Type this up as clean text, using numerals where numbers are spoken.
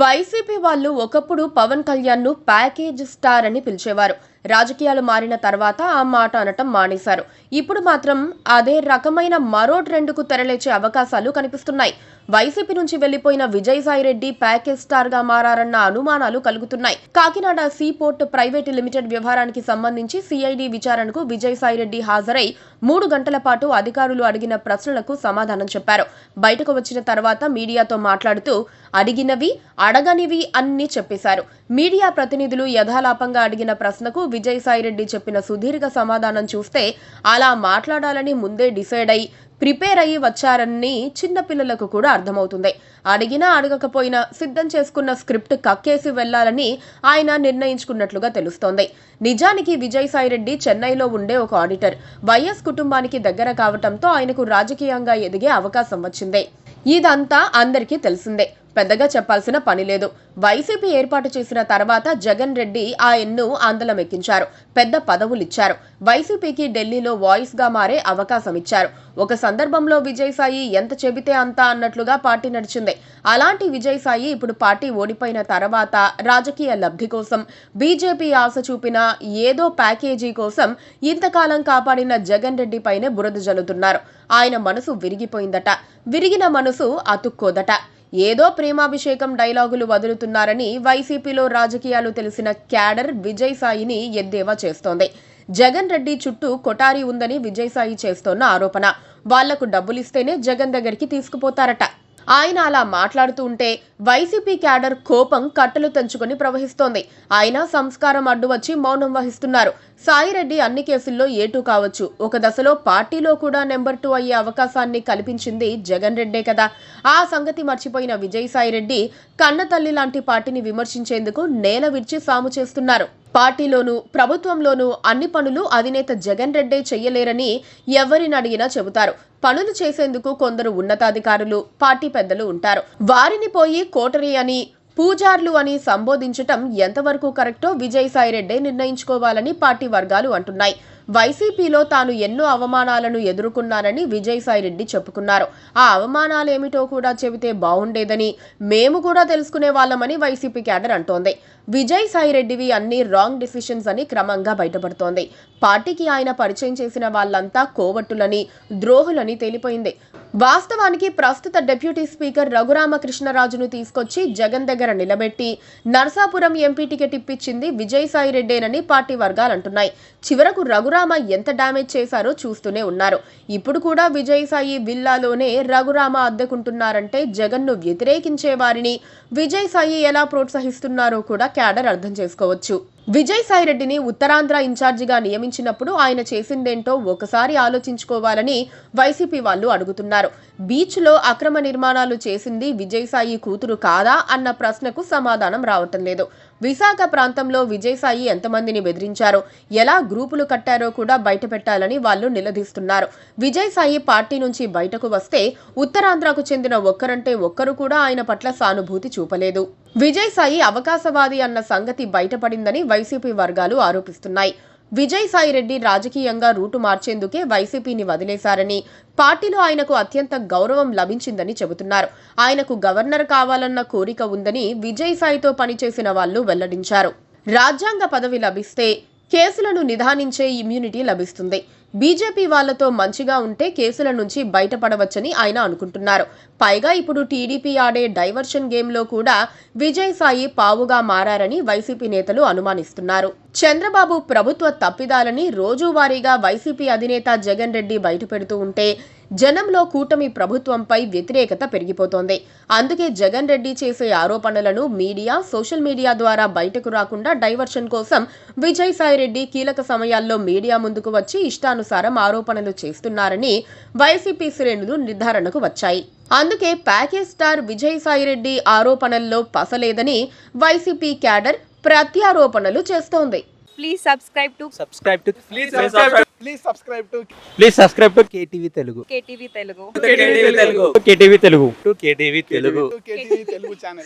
YCP వాళ్ళు ఒకప్పుడు పవన్ కళ్యాణ్ ను ప్యాకేజ్ స్టార్ అని పిలిచేవారు. రాజకీయాలు మారిన తర్వాత ఆ మాట అనటం మానేశారు. ఇప్పుడు మాత్రం అదే రకమైన మరో ట్రెండ్కు తెరలేచే అవకాశాలు కనిపిస్తున్నాయి. వైసీపీ నుంచి వెళ్లిపోయిన విజయసాయిరెడ్డి ప్యాకేజ్ స్టార్ గా మారారన్న అనుమానాలు కలుగుతున్నాయి. Kakinada sea port private limited వ్యవహారానికి సంబంధించి సిఐడి విచారణకు విజయసాయిరెడ్డి హాజరై 3 గంటల పాటు అధికారులు అడిగిన ప్రశ్నలకు సమాధానం చెప్పారు. బయటకు వచ్చిన తర్వాత మీడియాతో మాట్లాడుతూ అడిగినవి అడగనివి అన్ని చెప్పేశారు. మీడియా ప్రతినిధులు యథాలాపంగా అడిగిన ప్రశ్నకు విజయసాయిరెడ్డి చెప్పిన సుదీర్ఘ సమాధానం చూస్తే అలా మాట్లాడాలని ముందే డిసైడ్ అయి ప్రిపేర్ అయ్యి వచ్చారని చిన్నపిల్లలకు కూడా అర్థమవుతుంది. అడిగినా అడగకపోయినా సిద్ధం చేసుకున్న స్క్రిప్ట్ కక్కేసి వెళ్లాలని ఆయన నిర్ణయించుకున్నట్లుగా తెలుస్తోంది. నిజానికి విజయసాయిరెడ్డి చెన్నైలో ఉండే ఒక ఆడిటర్. వైఎస్ కుటుంబానికి దగ్గర కావటంతో ఆయనకు రాజకీయంగా ఎదిగే అవకాశం వచ్చింది. ఇదంతా అందరికీ తెలిసిందే, పెద్దగా చెప్పాల్సిన పని లేదు. వైసీపీ ఏర్పాటు చేసిన తర్వాత జగన్ రెడ్డి ఆయన్ను ఆందోళన ఎక్కించారు. పెద్ద పదవులిచ్చారు. వైసీపీకి ఢిల్లీలో వాయిస్ గా మారే అవకాశం ఇచ్చారు. ఒక సందర్భంలో విజయసాయి ఎంత చెబితే అంత అన్నట్లుగా పార్టీ నడిచింది. అలాంటి విజయసాయి ఇప్పుడు పార్టీ ఓడిపోయిన తర్వాత రాజకీయ లబ్ధి కోసం బీజేపీ ఆశ చూపిన ఏదో ప్యాకేజీ కోసం ఇంతకాలం కాపాడిన జగన్ రెడ్డి పైనే బురద జల్లుతున్నారు. ఆయన మనసు విరిగిపోయిందట. విరిగిన మనసు అతుక్కోదట. ఏదో ప్రేమాభిషేకం డైలాగులు వదులుతున్నారని వైసీపీలో రాజకీయాలు తెలిసిన క్యాడర్ విజయసాయిని ఎద్దేవా చేస్తోంది. జగన్ రెడ్డి చుట్టూ కొటారి ఉందని విజయసాయి చేస్తోన్న ఆరోపణ. వాళ్లకు డబ్బులిస్తేనే జగన్ దగ్గరికి తీసుకుపోతారట. ఆయన అలా మాట్లాడుతూ ఉంటే వైసీపీ క్యాడర్ కోపం కట్టలు తెంచుకొని ప్రవహిస్తోంది. ఆయన సంస్కారం అడ్డు వచ్చి మౌనం వహిస్తున్నారు. సాయిరెడ్డి అన్ని కేసుల్లో ఏటూ కావచ్చు. ఒక దశలో పార్టీలో కూడా నెంబర్ 2 అయ్యే అవకాశాన్ని కల్పించింది జగన్ రెడ్డే కదా. ఆ సంగతి మర్చిపోయిన విజయసాయిరెడ్డి కన్నతల్లి లాంటి పార్టీని విమర్శించేందుకు నేల విడిచి సాము చేస్తున్నారు. పార్టీలోనూ ప్రభుత్వంలోనూ అన్ని పనులు అధినేత జగన్ రెడ్డే చెయ్యలేరని ఎవరిని అడిగినా చెబుతారు. పనులు చేసేందుకు కొందరు ఉన్నతాధికారులు, పార్టీ పెద్దలు ఉంటారు. వారిని పోయి కోటరీ అని, పూజార్లు అని సంబోధించటం ఎంతవరకు కరెక్టో విజయసాయిరెడ్డే నిర్ణయించుకోవాలని పార్టీ వర్గాలు అంటున్నాయి. వైసీపీలో తాను ఎన్నో అవమానాలను ఎదుర్కొన్నానని విజయసాయిరెడ్డి చెప్పుకున్నారు. ఆ అవమానాలేమిటో కూడా చెబితే బాగుండేదని మేము కూడా తెలుసుకునే వాళ్ళమని వైసీపీ క్యాడర్ అంటోంది. విజయసాయిరెడ్డివి అన్ని రాంగ్ డిసిషన్స్ అని క్రమంగా బయటపడుతోంది. పార్టీకి ఆయన పరిచయం చేసిన వాళ్ళంతా కోవట్టులని, ద్రోహులని తేలిపోయింది. వాస్తవానికి ప్రస్తుత డిప్యూటీ స్పీకర్ రఘురామకృష్ణరాజును తీసుకొచ్చి జగన్ దగ్గర నిలబెట్టి నర్సాపురం ఎంపీ టికెట్ ఇప్పించింది విజయసాయిరెడ్డేనని పార్టీ వర్గాలు అంటున్నాయి. చివరకు రఘురామ ఎంత డ్యామేజ్ చేశారో చూస్తూనే ఉన్నారు. ఇప్పుడు కూడా విజయసాయి విల్లాలోనే రఘురామ అద్దెకుంటున్నారంటే జగన్ను వ్యతిరేకించే వారిని విజయసాయి ఎలా ప్రోత్సహిస్తున్నారో కూడా క్యాడర్ అర్థం చేసుకోవచ్చు. విజయసాయిరెడ్డిని ఉత్తరాంధ్ర ఇన్ఛార్జిగా నియమించినప్పుడు ఆయన చేసిందేంటో ఒకసారి ఆలోచించుకోవాలని వైసీపీ వాళ్ళు అడుగుతున్నారు. బీచ్లో అక్రమ నిర్మాణాలు చేసింది విజయసాయి కూతురు కాదా అన్న ప్రశ్నకు సమాధానం రావటం లేదు. విశాఖ ప్రాంతంలో విజయసాయి ఎంతమందిని బెదిరించారో, ఎలా గ్రూపులు కట్టారో కూడా బయట పెట్టాలని వాళ్ళు నిలదీస్తున్నారు. విజయసాయి పార్టీ నుంచి బయటకు వస్తే ఉత్తరాంధ్రకు చెందిన ఒక్కరంటే ఒక్కరు కూడా ఆయన పట్ల సానుభూతి చూపలేదు. విజయసాయి అవకాశవాది అన్న సంగతి బయటపడిందని వైసీపీ వర్గాలు ఆరోపిస్తున్నాయి. విజయసాయిరెడ్డి రాజకీయంగా రూటు మార్చేందుకే వైసీపీని వదిలేశారని, పార్టీలో ఆయనకు అత్యంత గౌరవం లభించిందని చెబుతున్నారు. ఆయనకు గవర్నర్ కావాలన్న కోరిక ఉందని విజయసాయితో పనిచేసిన వాళ్ళు వెల్లడించారు. రాజ్యాంగ పదవి లభిస్తే కేసులను నిదానించే ఇమ్యూనిటీ లభిస్తుంది. బీజేపీ వాళ్లతో మంచిగా ఉంటే కేసుల నుంచి బయటపడవచ్చని ఆయన అనుకుంటున్నారు. పైగా ఇప్పుడు టీడీపీ ఆడే డైవర్షన్ గేమ్లో కూడా విజయసాయి పావుగా మారారని వైసీపీ నేతలు అనుమానిస్తున్నారు. చంద్రబాబు ప్రభుత్వ తప్పిదాలని రోజువారీగా వైసీపీ అధినేత జగన్ రెడ్డి బయటపెడుతూ ఉంటే జనంలో కూటమి ప్రభుత్వంపై వ్యతిరేకత పెరిగిపోతోంది. అందుకే జగన్ రెడ్డి చేసే ఆరోపణలను మీడియా, సోషల్ మీడియా ద్వారా బయటకు రాకుండా డైవర్షన్ కోసం విజయసాయిరెడ్డి కీలక సమయాల్లో మీడియా ముందుకు వచ్చి ఇష్టానుసారం ఆరోపణలు చేస్తున్నారని వైసీపీ శ్రేణులు నిర్ధారణకు వచ్చాయి. అందుకే ప్యాకేజ్ స్టార్ విజయసాయిరెడ్డి ఆరోపణల్లో పసలేదని వైసీపీ క్యాడర్ ప్రత్యారోపణలు చేస్తోంది. Please subscribe to KTV Telugu. KTV Telugu. KTV Telugu channel.